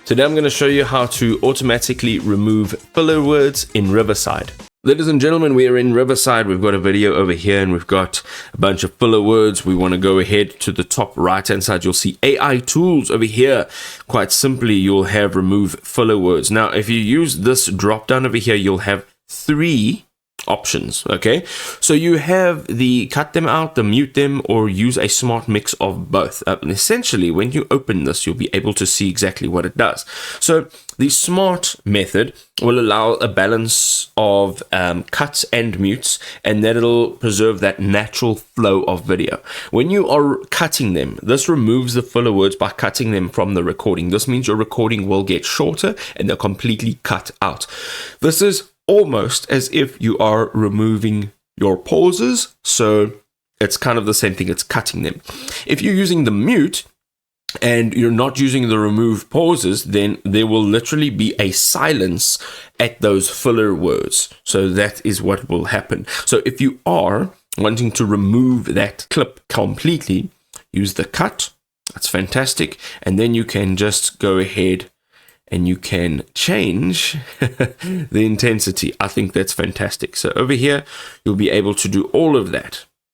Today I'm going to show you how to automatically remove filler words in Riverside. Ladies and gentlemen, we are in Riverside. We've got a video over here and we've got a bunch of filler words. We want to go ahead to the top right hand side. You'll see AI tools over here. Quite simply, you'll have remove filler words. Now, if you use this drop down over here, you'll have three options. Okay, so you have the cut them out, the mute them, or use a smart mix of both. And essentially, when you open this, you'll be able to see exactly what it does. So the smart method will allow a balance of cuts and mutes, and that'll preserve that natural flow of video. When you are cutting them, this removes the filler words by cutting them from the recording. This means your recording will get shorter and they're completely cut out. This is almost as if you are removing your pauses, so it's kind of the same thing, it's cutting them. If you're using the mute and you're not using the remove pauses, then there will literally be a silence at those filler words. So that is what will happen. So if you are wanting to remove that clip completely, use the cut. That's fantastic. And then you can just go ahead and you can change the intensity. I think that's fantastic. So over here, you'll be able to do all of that.